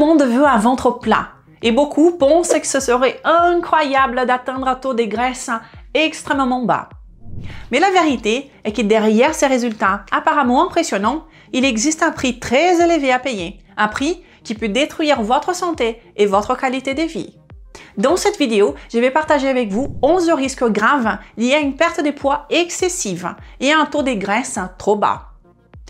monde veut un ventre plat et beaucoup pensent que ce serait incroyable d'atteindre un taux de graisse extrêmement bas. Mais la vérité est que derrière ces résultats apparemment impressionnants, il existe un prix très élevé à payer, un prix qui peut détruire votre santé et votre qualité de vie. Dans cette vidéo, je vais partager avec vous 11 risques graves liés à une perte de poids excessive et à un taux de graisse trop bas.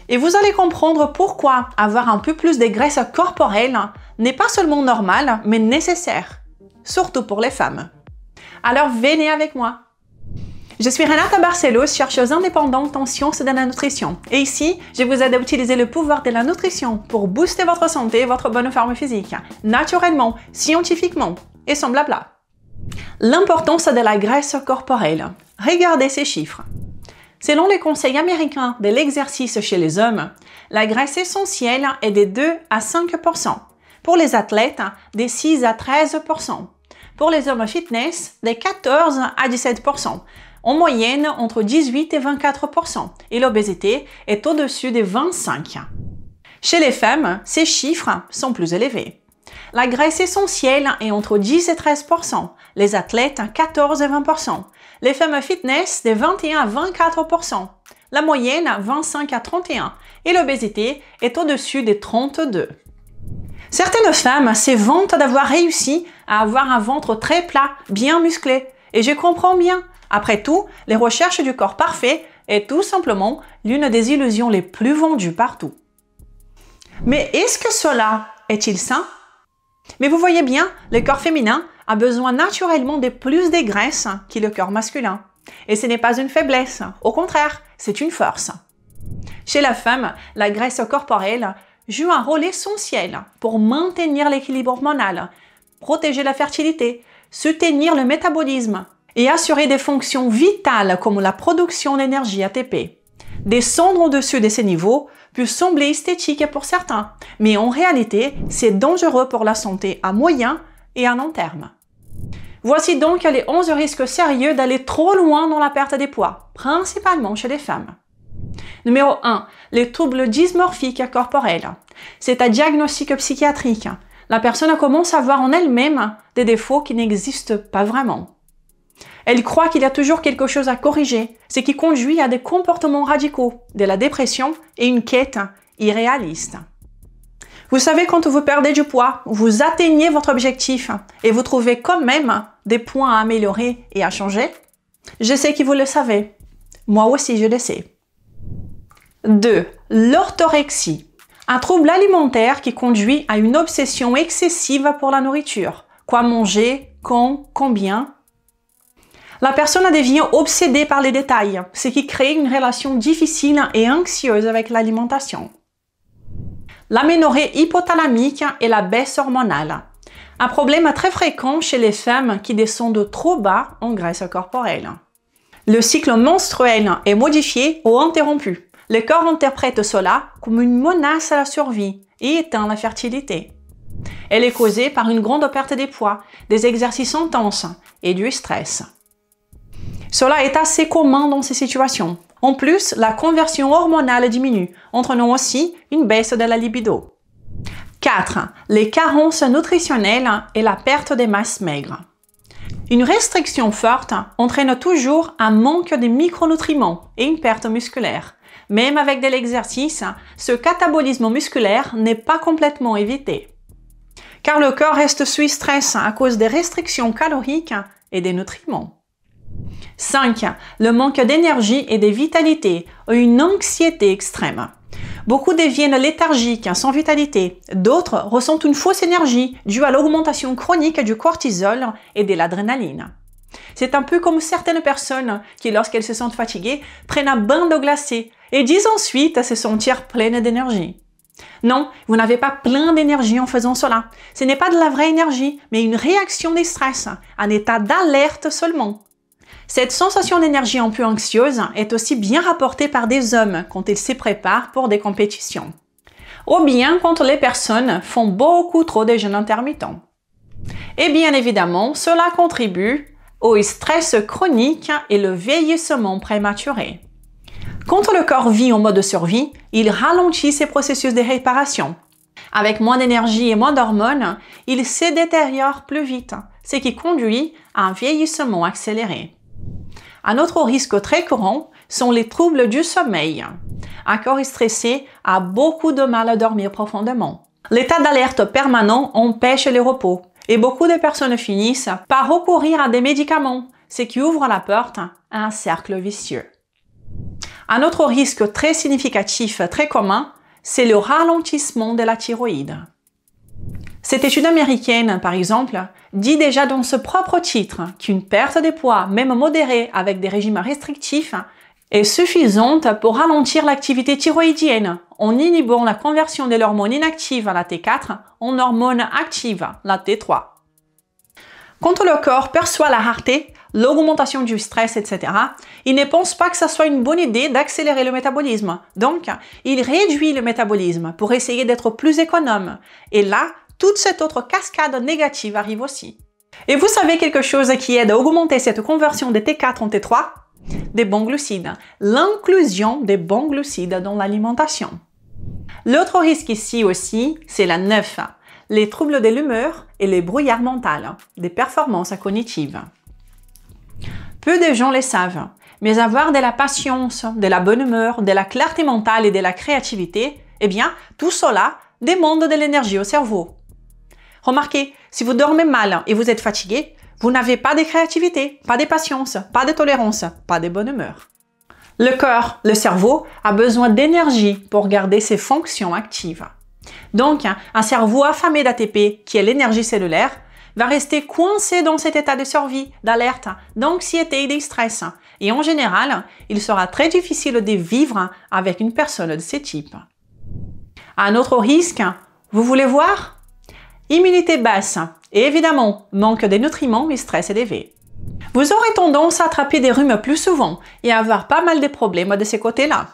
Et vous allez comprendre pourquoi avoir un peu plus de graisse corporelle n'est pas seulement normal, mais nécessaire, surtout pour les femmes. Alors venez avec moi. Je suis Renata Barcelos, chercheuse indépendante en sciences de la nutrition. Et ici, je vous aide à utiliser le pouvoir de la nutrition pour booster votre santé et votre bonne forme physique, naturellement, scientifiquement et sans blabla. L'importance de la graisse corporelle. Regardez ces chiffres. Selon les conseils américains de l'exercice chez les hommes, la graisse essentielle est de 2 à 5%. Pour les athlètes, de 6 à 13%. Pour les hommes fitness, de 14 à 17%. En moyenne, entre 18 et 24%. Et l'obésité est au-dessus de 25%. Chez les femmes, ces chiffres sont plus élevés. La graisse essentielle est entre 10 et 13%. Les athlètes, 14 et 20%. Les femmes fitness, de 21 à 24%. La moyenne, 25 à 31%. Et l'obésité est au-dessus des 32%. Certaines femmes se vantent d'avoir réussi à avoir un ventre très plat, bien musclé. Et je comprends bien. Après tout, les recherches du corps parfait est tout simplement l'une des illusions les plus vendues partout. Mais est-ce que cela est-il sain? Mais vous voyez bien, le corps féminin a besoin naturellement de plus de graisse que le corps masculin. Et ce n'est pas une faiblesse, au contraire, c'est une force. Chez la femme, la graisse corporelle joue un rôle essentiel pour maintenir l'équilibre hormonal, protéger la fertilité, soutenir le métabolisme et assurer des fonctions vitales comme la production d'énergie ATP. Descendre au-dessus de ces niveaux peut sembler esthétique pour certains, mais en réalité, c'est dangereux pour la santé à moyen et à long terme. Voici donc les 11 risques sérieux d'aller trop loin dans la perte des poids, principalement chez les femmes. Numéro 1. Les troubles dysmorphiques corporels. C'est un diagnostic psychiatrique. La personne commence à voir en elle-même des défauts qui n'existent pas vraiment. Elle croit qu'il y a toujours quelque chose à corriger, ce qui conduit à des comportements radicaux, de la dépression et une quête irréaliste. Vous savez, quand vous perdez du poids, vous atteignez votre objectif et vous trouvez quand même des points à améliorer et à changer? Je sais que vous le savez. Moi aussi, je le sais. 2. L'orthorexie. Un trouble alimentaire qui conduit à une obsession excessive pour la nourriture. Quoi manger, quand, combien. La personne devient obsédée par les détails, ce qui crée une relation difficile et anxieuse avec l'alimentation. L'aménorrhée hypothalamique et la baisse hormonale. Un problème très fréquent chez les femmes qui descendent trop bas en graisse corporelle. Le cycle menstruel est modifié ou interrompu. Le corps interprète cela comme une menace à la survie et éteint la fertilité. Elle est causée par une grande perte de poids, des exercices intenses et du stress. Cela est assez commun dans ces situations. En plus, la conversion hormonale diminue, entraînant aussi une baisse de la libido. 4. Les carences nutritionnelles et la perte des masses maigres. Une restriction forte entraîne toujours un manque de micronutriments et une perte musculaire. Même avec de l'exercice, ce catabolisme musculaire n'est pas complètement évité. Car le corps reste sous stress à cause des restrictions caloriques et des nutriments. 5. Le manque d'énergie et de vitalité ou une anxiété extrême. Beaucoup deviennent léthargiques, sans vitalité. D'autres ressentent une fausse énergie due à l'augmentation chronique du cortisol et de l'adrénaline. C'est un peu comme certaines personnes qui, lorsqu'elles se sentent fatiguées, prennent un bain d'eau glacée et disent ensuite se sentir pleines d'énergie. Non, vous n'avez pas plein d'énergie en faisant cela. Ce n'est pas de la vraie énergie, mais une réaction de stress, un état d'alerte seulement. Cette sensation d'énergie un peu anxieuse est aussi bien rapportée par des hommes quand ils se préparent pour des compétitions. Ou bien quand les personnes font beaucoup trop de jeûnes intermittents. Et bien évidemment, cela contribue au stress chronique et le vieillissement prématuré. Quand le corps vit en mode survie, il ralentit ses processus de réparation. Avec moins d'énergie et moins d'hormones, il se détériore plus vite, ce qui conduit à un vieillissement accéléré. Un autre risque très courant sont les troubles du sommeil. Un corps stressé a beaucoup de mal à dormir profondément. L'état d'alerte permanent empêche le repos et beaucoup de personnes finissent par recourir à des médicaments, ce qui ouvre la porte à un cercle vicieux. Un autre risque très significatif, très commun, c'est le ralentissement de la thyroïde. Cette étude américaine, par exemple, dit déjà dans ce propre titre qu'une perte de poids, même modérée avec des régimes restrictifs, est suffisante pour ralentir l'activité thyroïdienne en inhibant la conversion de l'hormone inactive, la T4, en hormone active, la T3. Quand le corps perçoit la rareté, l'augmentation du stress, etc., il ne pense pas que ce soit une bonne idée d'accélérer le métabolisme. Donc, il réduit le métabolisme pour essayer d'être plus économe. Et là, toute cette autre cascade négative arrive aussi. Et vous savez quelque chose qui aide à augmenter cette conversion de T4 en T3? Des bons glucides. L'inclusion des bons glucides dans l'alimentation. L'autre risque ici aussi, c'est la 9. Les troubles de l'humeur et les brouillards mentaux, des performances cognitives. Peu de gens le savent, mais avoir de la patience, de la bonne humeur, de la clarté mentale et de la créativité, eh bien, tout cela demande de l'énergie au cerveau. Remarquez, si vous dormez mal et vous êtes fatigué, vous n'avez pas de créativité, pas de patience, pas de tolérance, pas de bonne humeur. Le corps, le cerveau, a besoin d'énergie pour garder ses fonctions actives. Donc, un cerveau affamé d'ATP, qui est l'énergie cellulaire, va rester coincé dans cet état de survie, d'alerte, d'anxiété et de stress. Et en général, il sera très difficile de vivre avec une personne de ce type. Un autre risque, vous voulez voir? Immunité basse et évidemment manque de nutriments et stress élevé. Vous aurez tendance à attraper des rhumes plus souvent et à avoir pas mal de problèmes de ces côtés-là.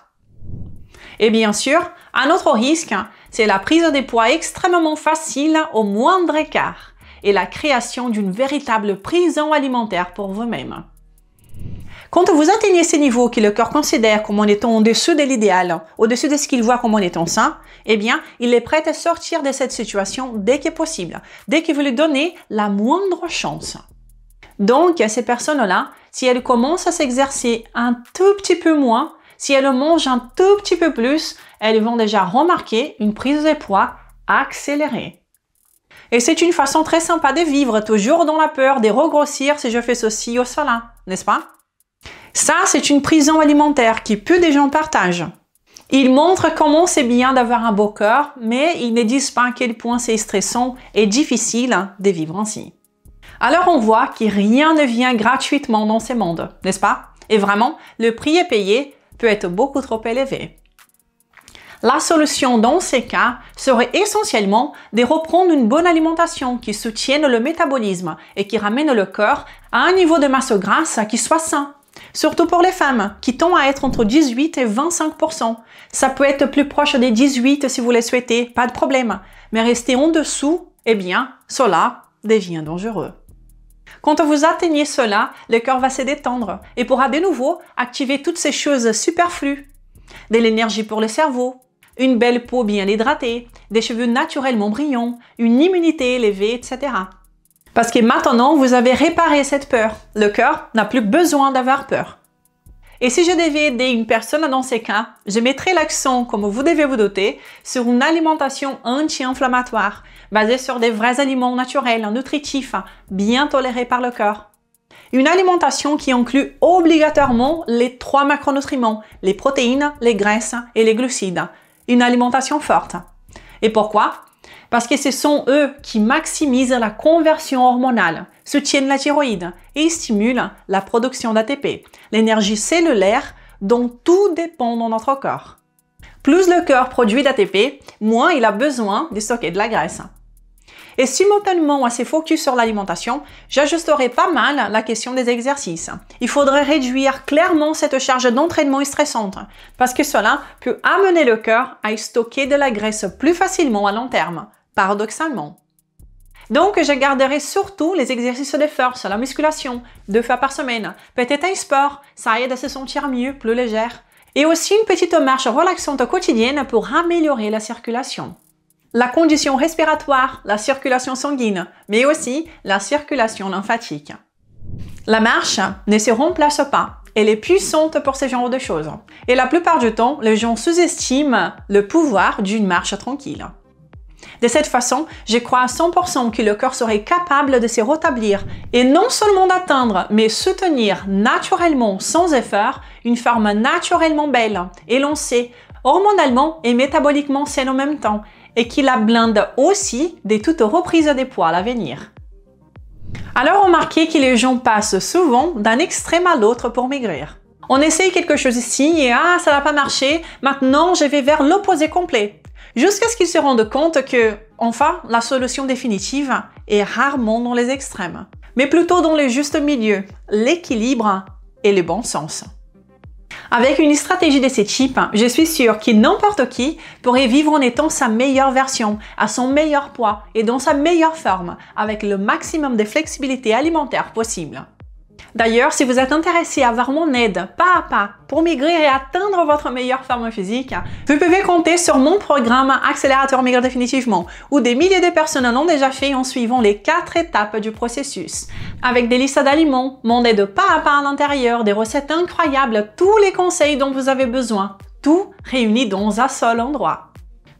Et bien sûr, un autre risque, c'est la prise de poids extrêmement facile au moindre écart et la création d'une véritable prison alimentaire pour vous-même. Quand vous atteignez ces niveaux que le corps considère comme en étant au-dessus de l'idéal, au-dessus de ce qu'il voit comme en étant sain, eh bien, il est prêt à sortir de cette situation dès que possible, dès que vous lui donnez la moindre chance. Donc, ces personnes-là, si elles commencent à s'exercer un tout petit peu moins, si elles mangent un tout petit peu plus, elles vont déjà remarquer une prise de poids accélérée. Et c'est une façon très sympa de vivre, toujours dans la peur de regrossir si je fais ceci ou cela, n'est-ce pas? Ça, c'est une prison alimentaire qui peu de gens partagent. Ils montrent comment c'est bien d'avoir un beau corps, mais ils ne disent pas à quel point c'est stressant et difficile de vivre ainsi. Alors on voit que rien ne vient gratuitement dans ce monde, n'est-ce pas? Et vraiment, le prix à payer peut être beaucoup trop élevé. La solution dans ces cas serait essentiellement de reprendre une bonne alimentation qui soutienne le métabolisme et qui ramène le corps à un niveau de masse grasse qui soit sain. Surtout pour les femmes, qui tendent à être entre 18 et 25%. Ça peut être plus proche des 18 si vous le souhaitez, pas de problème. Mais rester en dessous, eh bien, cela devient dangereux. Quand vous atteignez cela, le corps va se détendre et pourra de nouveau activer toutes ces choses superflues. De l'énergie pour le cerveau, une belle peau bien hydratée, des cheveux naturellement brillants, une immunité élevée, etc. Parce que maintenant, vous avez réparé cette peur. Le corps n'a plus besoin d'avoir peur. Et si je devais aider une personne dans ces cas, je mettrais l'accent, comme vous devez vous douter, sur une alimentation anti-inflammatoire, basée sur des vrais aliments naturels, nutritifs, bien tolérés par le corps. Une alimentation qui inclut obligatoirement les 3 macronutriments, les protéines, les graisses et les glucides. Une alimentation forte. Et pourquoi? Parce que ce sont eux qui maximisent la conversion hormonale, soutiennent la thyroïde et stimulent la production d'ATP, l'énergie cellulaire dont tout dépend dans notre corps. Plus le corps produit d'ATP, moins il a besoin de stocker de la graisse. Et simultanément à ces focus sur l'alimentation, j'ajusterai pas mal la question des exercices. Il faudrait réduire clairement cette charge d'entraînement stressante, parce que cela peut amener le corps à stocker de la graisse plus facilement à long terme, paradoxalement. Donc, je garderai surtout les exercices de force, la musculation, 2 fois par semaine, peut-être un sport, ça aide à se sentir mieux, plus légère, et aussi une petite marche relaxante quotidienne pour améliorer la circulation. la condition respiratoire, la circulation sanguine, mais aussi la circulation lymphatique. La marche ne se remplace pas. Elle est puissante pour ce genre de choses. Et la plupart du temps, les gens sous-estiment le pouvoir d'une marche tranquille. De cette façon, je crois à 100% que le corps serait capable de se rétablir et non seulement d'atteindre, mais soutenir naturellement, sans effort, une forme naturellement belle, élancée, hormonalement et métaboliquement saine en même temps, et qui la blinde aussi de toute reprise des poids à l'avenir. Alors remarquez que les gens passent souvent d'un extrême à l'autre pour maigrir. On essaye quelque chose ici et ça n'a pas marché, maintenant je vais vers l'opposé complet. Jusqu'à ce qu'ils se rendent compte que, enfin, la solution définitive est rarement dans les extrêmes, mais plutôt dans le juste milieu, l'équilibre et le bon sens. Avec une stratégie de ce type, je suis sûre que n'importe qui pourrait vivre en étant sa meilleure version, à son meilleur poids et dans sa meilleure forme, avec le maximum de flexibilité alimentaire possible. D'ailleurs, si vous êtes intéressé à avoir mon aide pas à pas pour maigrir et atteindre votre meilleure forme physique, vous pouvez compter sur mon programme Accélérateur Maigrir Définitivement, où des milliers de personnes l'ont déjà fait en suivant les 4 étapes du processus. Avec des listes d'aliments, mon aide pas à pas à l'intérieur, des recettes incroyables, tous les conseils dont vous avez besoin, tout réuni dans un seul endroit.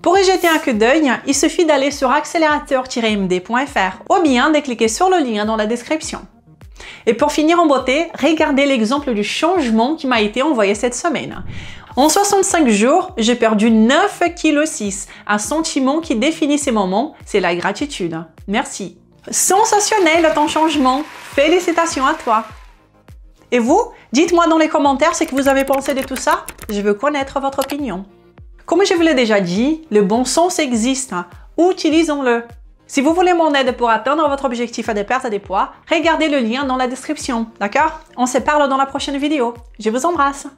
Pour y jeter un coup d'œil, il suffit d'aller sur accélérateur-md.fr ou bien de cliquer sur le lien dans la description. Et pour finir en beauté, regardez l'exemple du changement qui m'a été envoyé cette semaine. En 65 jours, j'ai perdu 9,6 kg. Un sentiment qui définit ces moments, c'est la gratitude. Merci. Sensationnel ton changement. Félicitations à toi. Et vous, dites-moi dans les commentaires ce que vous avez pensé de tout ça. Je veux connaître votre opinion. Comme je vous l'ai déjà dit, le bon sens existe. Utilisons-le. Si vous voulez mon aide pour atteindre votre objectif de perte de poids, regardez le lien dans la description, d'accord? On se parle dans la prochaine vidéo. Je vous embrasse!